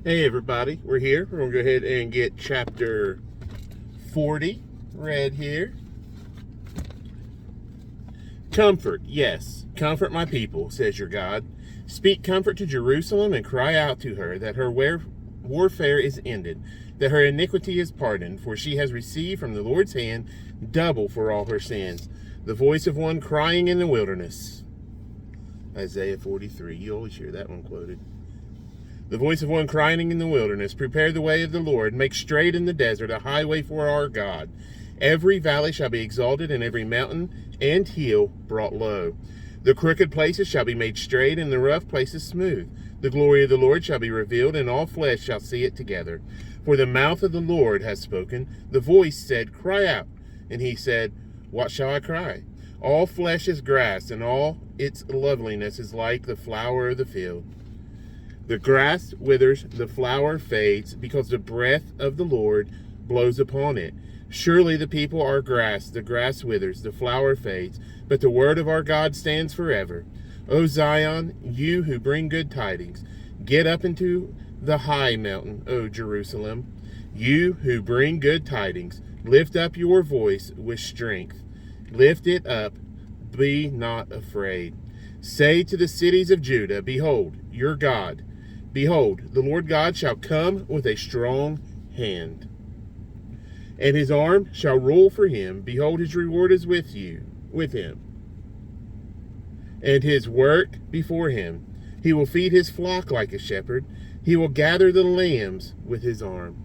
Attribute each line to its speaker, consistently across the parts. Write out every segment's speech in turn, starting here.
Speaker 1: Hey everybody, we're here. We're going to go ahead and get chapter 40 read here. Comfort, yes, comfort my people, says your God. Speak comfort to Jerusalem and cry out to her that her warfare is ended, that her iniquity is pardoned, for she has received from the Lord's hand double for all her sins. The voice of one crying in the wilderness. Isaiah 43. You always hear that one quoted. The voice of one crying in the wilderness, prepare the way of the Lord, make straight in the desert a highway for our God. Every valley shall be exalted, and every mountain and hill brought low. The crooked places shall be made straight, and the rough places smooth. The glory of the Lord shall be revealed, and all flesh shall see it together. For the mouth of the Lord has spoken. The voice said, cry out. And he said, what shall I cry? All flesh is grass, and all its loveliness is like the flower of the field. The grass withers, the flower fades, because the breath of the Lord blows upon it. Surely the people are grass, the grass withers, the flower fades, but the word of our God stands forever. O Zion, you who bring good tidings, get up into the high mountain, O Jerusalem. You who bring good tidings, lift up your voice with strength. Lift it up, be not afraid. Say to the cities of Judah, behold, your God. Behold, the Lord God shall come with a strong hand, and his arm shall rule for him. Behold, his reward is with him, and his work before him. He will feed his flock like a shepherd. He will gather the lambs with his arm,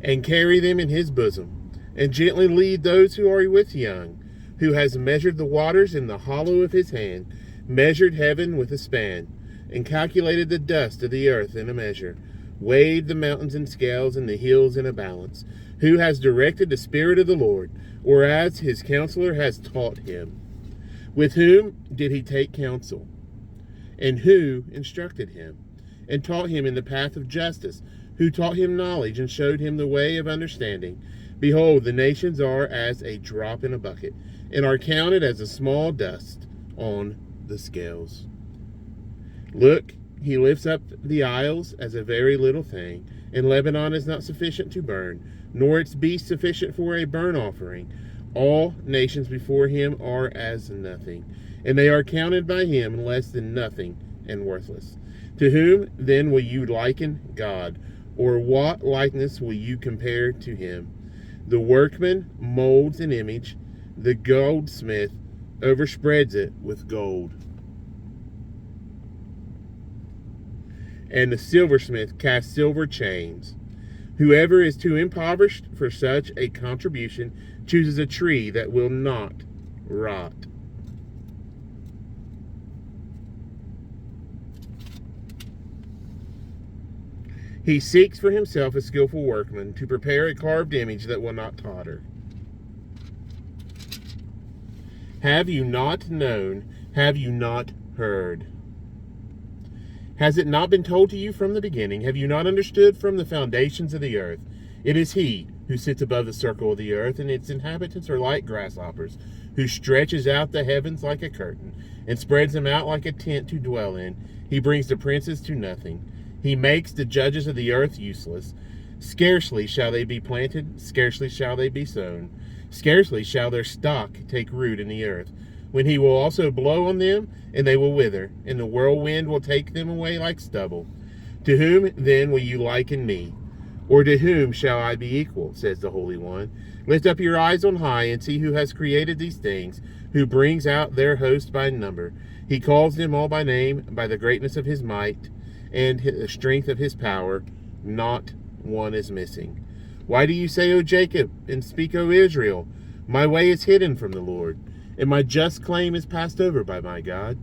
Speaker 1: and carry them in his bosom, and gently lead those who are with young, who has measured the waters in the hollow of his hand, measured heaven with a span, and calculated the dust of the earth in a measure, weighed the mountains in scales and the hills in a balance, who has directed the Spirit of the Lord, or as his counselor has taught him. With whom did he take counsel? And who instructed him? And taught him in the path of justice, who taught him knowledge and showed him the way of understanding. Behold, the nations are as a drop in a bucket, and are counted as a small dust on the scales. Look, he lifts up the isles as a very little thing, and Lebanon is not sufficient to burn, nor its beast sufficient for a burnt offering. All nations before him are as nothing, and they are counted by him less than nothing and worthless. To whom then will you liken God, or what likeness will you compare to him? The workman molds an image, the goldsmith overspreads it with gold, and the silversmith casts silver chains. Whoever is too impoverished for such a contribution chooses a tree that will not rot. He seeks for himself a skillful workman to prepare a carved image that will not totter. Have you not known? Have you not heard? Has it not been told to you from the beginning? Have you not understood from the foundations of the earth? It is he who sits above the circle of the earth, and its inhabitants are like grasshoppers, who stretches out the heavens like a curtain, and spreads them out like a tent to dwell in. He brings the princes to nothing. He makes the judges of the earth useless. Scarcely shall they be planted, scarcely shall they be sown. Scarcely shall their stock take root in the earth. When he will also blow on them, and they will wither, and the whirlwind will take them away like stubble. To whom then will you liken me? Or to whom shall I be equal, says the Holy One? Lift up your eyes on high, and see who has created these things, who brings out their host by number. He calls them all by name, by the greatness of his might, and the strength of his power. Not one is missing. Why do you say, O Jacob, and speak, O Israel? My way is hidden from the Lord, and my just claim is passed over by my God.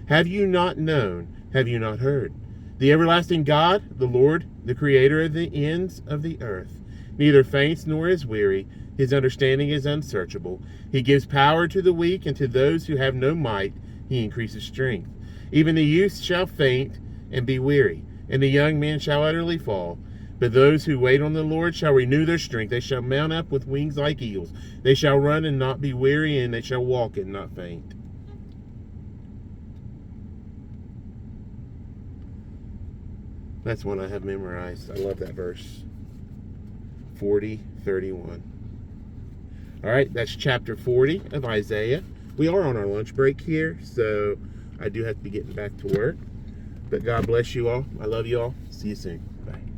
Speaker 1: Have you not known? Have you not heard? The everlasting God, the Lord, the creator of the ends of the earth, neither faints nor is weary. His understanding is unsearchable. He gives power to the weak, and to those who have no might he increases strength. Even the youth shall faint and be weary, and the young men shall utterly fall. But those who wait on the Lord shall renew their strength. They shall mount up with wings like eagles. They shall run and not be weary, and they shall walk and not faint. That's one I have memorized. I love that verse. 40:31. All right, that's chapter 40 of Isaiah. We are on our lunch break here, so I do have to be getting back to work. But God bless you all. I love you all. See you soon. Bye.